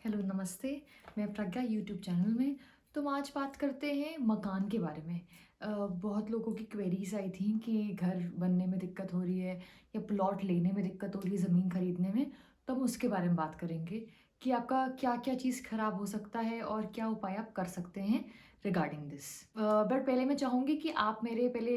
Hello नमस्ते। मैं प्रज्ञा YouTube channel में। तो हम आज बात करते हैं मकान के बारे में। बहुत लोगों की क्वेरीज आई थी कि घर बनने में दिक्कत हो रही है या प्लॉट लेने में दिक्कत हो रही है, ज़मीन खरीदने में। तो हम उसके बारे में बात करेंगे कि आपका क्या क्या चीज़ ख़राब हो सकता है और क्या उपाय आप कर सकते हैं रिगार्डिंग दिस। बट पहले मैं चाहूँगी कि आप मेरे पहले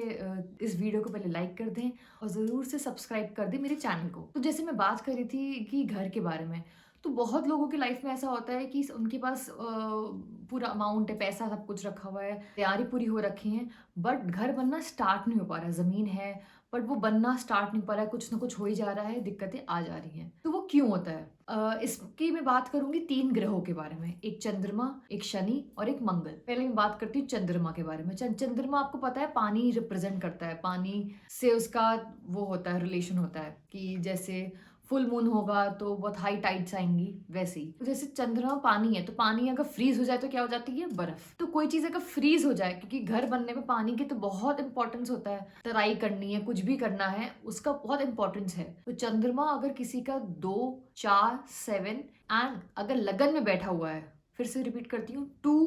इस वीडियो को पहले लाइक कर दें और ज़रूर से सब्सक्राइब कर दें मेरे चैनल को। तो जैसे मैं बात कर रही थी कि घर के बारे में, तो बहुत लोगों की लाइफ में ऐसा होता है कि उनके पास पूरा अमाउंट है, पैसा सब कुछ रखा हुआ है, तैयारी पूरी हो रखी है, बट घर बनना स्टार्ट नहीं हो पा रहा है। ज़मीन है बट वो बनना स्टार्ट नहीं हो पा रहा है, कुछ ना कुछ हो ही जा रहा है, दिक्कतें आ जा रही हैं। तो वो क्यों होता है? इसकी मैं बात करूंगी 3 ग्रहों के बारे में, एक चंद्रमा, एक शनि और एक मंगल। पहले मैं बात करती हूँ चंद्रमा के बारे में। चंद्रमा आपको पता है पानी रिप्रेजेंट करता है, पानी से उसका वो होता है, रिलेशन होता है कि जैसे फुल मून होगा तो बहुत हाई टाइड्स आएंगी, वैसे ही तो जैसे चंद्रमा पानी है, तो पानी अगर फ्रीज हो जाए तो क्या हो जाती है? बर्फ। तो कोई चीज अगर फ्रीज हो जाए, क्योंकि घर बनने में पानी की तो बहुत इंपॉर्टेंस होता है, तराई करनी है, कुछ भी करना है, उसका बहुत इंपॉर्टेंस है। तो चंद्रमा अगर किसी का 2, 4, 7 एंड अगर लगन में बैठा हुआ है, फिर से रिपीट करती हूँ, 2,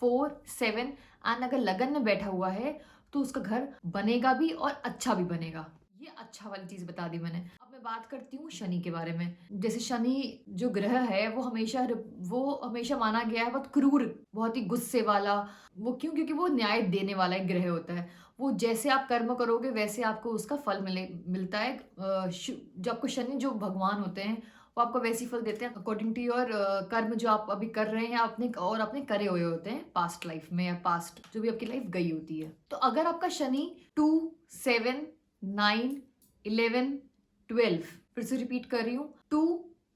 4, 7 एंड अगर लगन में बैठा हुआ है, तो उसका घर बनेगा भी और अच्छा भी बनेगा। ये अच्छा वाली चीज बता दी मैंने। अब मैं बात करती हूँ शनि के बारे में। जैसे शनि जो ग्रह है वो हमेशा माना गया है बहुत क्रूर, बहुत ही गुस्से वाला। वो क्यों? क्योंकि वो न्याय देने वाला एक ग्रह होता है। वो जैसे आप कर्म करोगे वैसे आपको उसका फल मिलता है। जो आपको शनि जो भगवान होते हैं वो आपको वैसी फल देते हैं अकॉर्डिंग टू योर कर्म जो आप अभी कर रहे हैं, आपने करे हुए होते हैं पास्ट लाइफ में, या पास्ट जो भी आपकी लाइफ गई होती है। तो अगर आपका शनि 2, 7, 9, 11, 12, फिर से रिपीट कर रही हूँ, 2,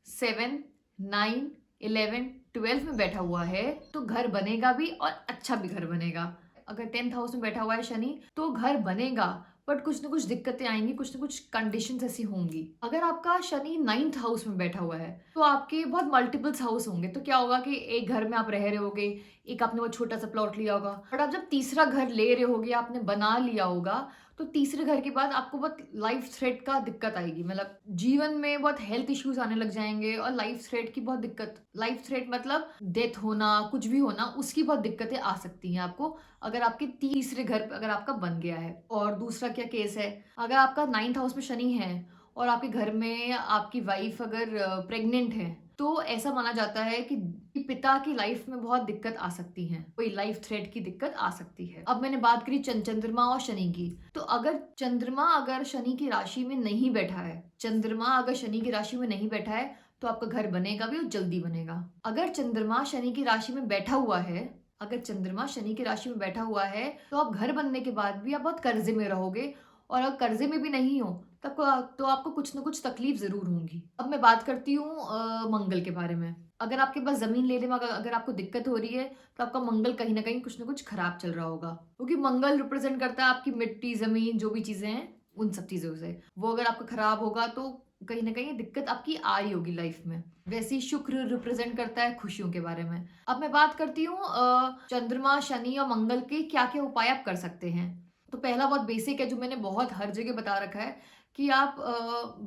7, 9, 11, 12 में बैठा हुआ है, तो घर बनेगा भी और अच्छा भी घर बनेगा। अगर 10th हाउस में बैठा हुआ है शनि, तो घर बनेगा बट कुछ ना कुछ दिक्कतें आएंगी, कुछ ना कुछ कंडीशंस ऐसी होंगी। अगर आपका शनि 9th हाउस में बैठा हुआ है, तो आपके बहुत मल्टीपल्स हाउस होंगे। तो क्या होगा कि एक घर में आप रह रहे होगे, एक आपने बहुत छोटा सा प्लॉट लिया होगा, बट आप जब तीसरा घर ले रहे होगे, आपने बना लिया होगा, तो तीसरे घर के बाद आपको बहुत लाइफ थ्रेट का दिक्कत आएगी। मतलब जीवन में बहुत हेल्थ इश्यूज आने लग जाएंगे और लाइफ थ्रेट की बहुत दिक्कत, लाइफ थ्रेट मतलब डेथ होना, कुछ भी होना, उसकी बहुत दिक्कतें आ सकती हैं आपको, अगर आपके तीसरे घर पे अगर आपका बन गया है। और दूसरा क्या केस है, अगर आपका 9th हाउस में शनि है और आपके घर में आपकी वाइफ अगर प्रेग्नेंट है, तो ऐसा माना जाता है कि पिता की लाइफ में बहुत दिक्कत आ सकती है, कोई लाइफ थ्रेट की दिक्कत आ सकती है। अब मैंने बात करी चंद्रमा और शनि की। तो अगर चंद्रमा अगर शनि की राशि में नहीं बैठा है, चंद्रमा अगर शनि की राशि में नहीं बैठा है, तो आपका घर बनेगा भी और जल्दी बनेगा। अगर चंद्रमा शनि की राशि में बैठा हुआ है, अगर चंद्रमा शनि की राशि में बैठा हुआ है, तो आप घर बनने के बाद भी आप बहुत कर्जे में रहोगे, और अगर कर्जे में भी नहीं हो तब तो आपको कुछ ना कुछ तकलीफ जरूर होंगी। अब मैं बात करती हूँ मंगल के बारे में। अगर आपके पास जमीन लेने में अगर आपको दिक्कत हो रही है, तो आपका मंगल कहीं ना कहीं कुछ ना कुछ खराब चल रहा होगा, क्योंकि मंगल रिप्रेजेंट करता है आपकी मिट्टी, जमीन, जो भी चीजें हैं, उन सब चीजों से। वो अगर आपका खराब होगा तो कहीं ना कहीं दिक्कत आपकी आ रही होगी लाइफ में। वैसे ही शुक्र रिप्रेजेंट करता है खुशियों के बारे में। अब मैं बात करती हूँ चंद्रमा, शनि और मंगल के क्या क्या उपाय आप कर सकते हैं। तो पहला बहुत बेसिक है, जो मैंने बहुत हर जगह बता रखा है, कि आप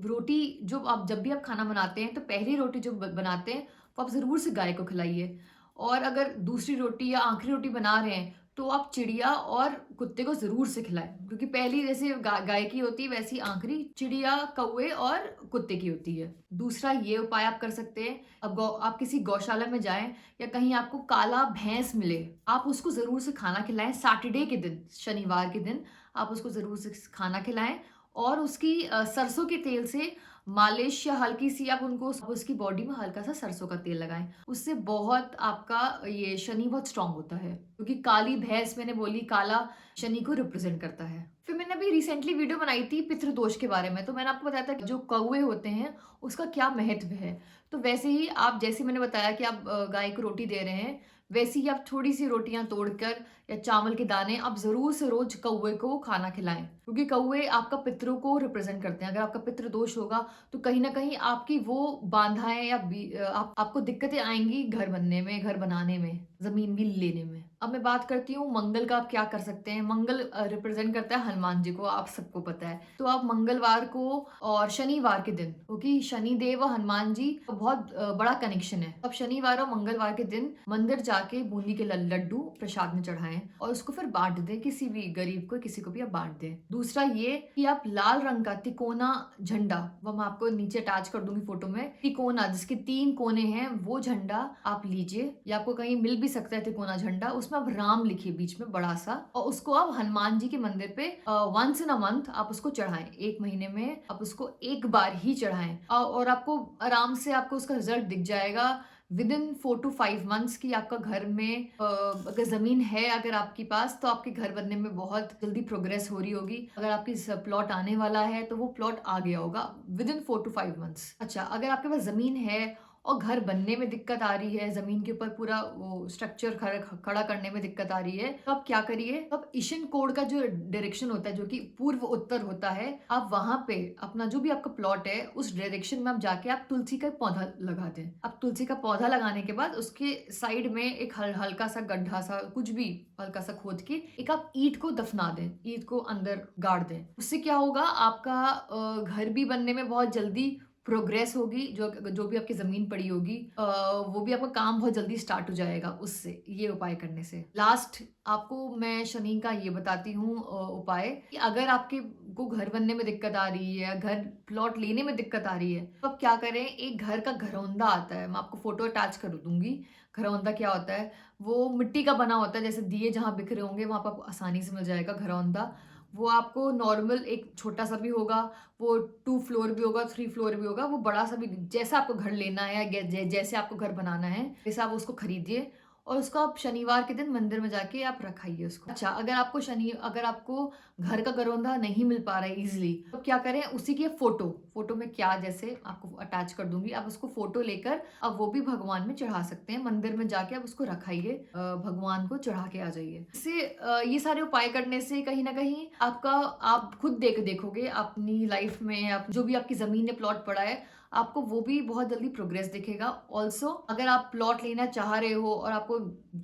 रोटी, जो आप जब भी आप खाना बनाते हैं, तो पहली रोटी जो बनाते हैं वो आप ज़रूर से गाय को खिलाइए। और अगर दूसरी रोटी या आखिरी रोटी बना रहे हैं, तो आप चिड़िया और कुत्ते को ज़रूर से खिलाएं, क्योंकि पहली जैसे गाय की होती है, वैसी आखिरी चिड़िया, कौवे और कुत्ते की होती है। दूसरा ये उपाय आप कर सकते हैं, अब आप किसी गौशाला में जाएं या कहीं आपको काला भैंस मिले, आप उसको ज़रूर से खाना खिलाएं। सैटरडे के दिन, शनिवार के दिन आप उसको ज़रूर से खाना खिलाएं, और उसकी सरसों के तेल से मालिश, या हल्की सी आप उसकी बॉडी में हल्का सा सरसों का तेल लगाएं। उससे बहुत आपका ये शनि बहुत स्ट्रांग होता है, क्योंकि काली भैंस मैंने बोली, काला शनि को रिप्रेजेंट करता है। फिर मैंने अभी रिसेंटली वीडियो बनाई थी पितृदोष के बारे में, तो मैंने आपको बताया था कि जो कौवे होते हैं उसका क्या महत्व है। तो वैसे ही आप, जैसे मैंने बताया कि आप गाय को रोटी दे रहे हैं, वैसे ही आप थोड़ी सी रोटियां तोड़कर या चावल के दाने आप जरूर से रोज कौवे को खाना खिलाएं, क्योंकि कौवे आपका पितरों को रिप्रेजेंट करते हैं। अगर आपका पितृ दोष होगा, तो कहीं ना कहीं आपकी वो बाधाएं या आपको दिक्कतें आएंगी घर बनने में, घर बनाने में, जमीन भी लेने में। अब मैं बात करती हूँ मंगल का आप क्या कर सकते हैं। मंगल रिप्रेजेंट करता है हनुमान जी को, आप सबको पता है। तो आप मंगलवार को और शनिवार के दिन, क्योंकि शनिदेव और हनुमान जी का बहुत बड़ा कनेक्शन है, अब शनिवार और मंगलवार के दिन मंदिर जाके बूंदी के लड्डू प्रसाद में चढ़ाएं और उसको फिर बांट दें, किसी भी गरीब को, किसी को भी आप बांट दें। दूसरा ये कि आप लाल रंग का तिकोना झंडा, वो मैं आपको नीचे अटैच कर दूंगी फोटो में, तिकोना जिसके 3 कोने हैं, वो झंडा आप लीजिए, या आपको कहीं मिल भी सकता है तिकोना झंडा, उसमें आप राम लिखिए बीच में बड़ा सा, और उसको आप हनुमान जी के मंदिर पे वंस इन अ मंथ आप उसको चढ़ाएं। 1 महीने में आप उसको एक बार ही चढ़ाएं और आपको आराम से आपको उसका रिजल्ट दिख जाएगा विद इन 4 to 5 मंथ्स की आपका घर में अगर जमीन है अगर आपके पास, तो आपके घर बनने में बहुत जल्दी प्रोग्रेस हो रही होगी। अगर आपकी प्लॉट आने वाला है तो वो प्लॉट आ गया होगा विद इन 4 to 5 मंथ्स। अच्छा, अगर आपके पास जमीन है और घर बनने में दिक्कत आ रही है, जमीन के ऊपर पूरा वो स्ट्रक्चर खड़ा करने में दिक्कत आ रही है, तो आप क्या करिए, तो आप ईशान कोण का जो डायरेक्शन होता है, जो कि पूर्व उत्तर होता है, आप वहां पे अपना जो भी आपका प्लॉट है उस डायरेक्शन में आप जाके आप तुलसी का पौधा लगा दें। आप तुलसी का पौधा लगाने के बाद उसके साइड में एक हल्का सा गड्ढा सा कुछ भी हल्का सा खोद के एक आप ईंट को दफना दें, ईंट को अंदर गाड़ दें। उससे क्या होगा, आपका घर भी बनने में बहुत जल्दी प्रोग्रेस होगी, जो भी आपकी जमीन पड़ी होगी वो भी आपका काम बहुत जल्दी स्टार्ट हो जाएगा उससे, ये उपाय करने से। लास्ट आपको मैं शनि का ये बताती हूँ उपाय, कि अगर आपके को घर बनने में दिक्कत आ रही है, घर प्लॉट लेने में दिक्कत आ रही है, तो आप क्या करें, एक घर का घरौंदा आता है, मैं आपको फोटो अटैच कर दूंगी। घरौंदा क्या होता है, वो मिट्टी का बना होता है, जैसे दिए जहाँ बिखरे होंगे वहां पर आपको आसानी से मिल जाएगा घरौंदा। वो आपको नॉर्मल एक छोटा सा भी होगा, वो 2 फ्लोर भी होगा, 3 फ्लोर भी होगा, वो बड़ा सा भी, जैसा आपको घर लेना है या जैसे आपको घर बनाना है वैसे आप उसको खरीदिए और उसको आप शनिवार के दिन मंदिर में जाके आप रखाइए उसको। अच्छा, अगर आपको घर का घरौंदा नहीं मिल पा रहा है इजिली, तो क्या करें, उसी की फोटो में क्या, जैसे आपको अटैच कर दूंगी, आप उसको फोटो लेकर अब वो भी भगवान में चढ़ा सकते हैं, मंदिर में जाके आप उसको रखाइए, भगवान को चढ़ा के आ जाइए। इससे ये सारे उपाय करने से कहीं ना कहीं आप खुद देखोगे अपनी लाइफ में, आप जो भी आपकी जमीन में प्लॉट पड़ा है, आपको वो भी बहुत जल्दी प्रोग्रेस दिखेगा। ऑल्सो अगर आप प्लॉट लेना चाह रहे हो और आपको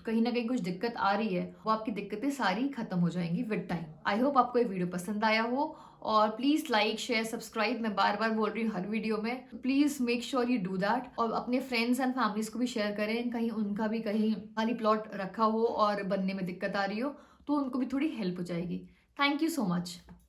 कहीं ना कहीं कुछ दिक्कत आ रही है, वो आपकी दिक्कतें सारी खत्म हो जाएंगी विद टाइम। आई होप आपको ये वीडियो पसंद आया हो, और प्लीज लाइक शेयर सब्सक्राइब, मैं बार बार बोल रही हूँ हर वीडियो में, please make sure you do that, और अपने फ्रेंड्स एंड फैमिलीज को भी शेयर करें, कहीं उनका भी कहीं खाली प्लॉट रखा हो और बनने में दिक्कत आ रही हो, तो उनको भी थोड़ी हेल्प हो जाएगी। Thank you so much.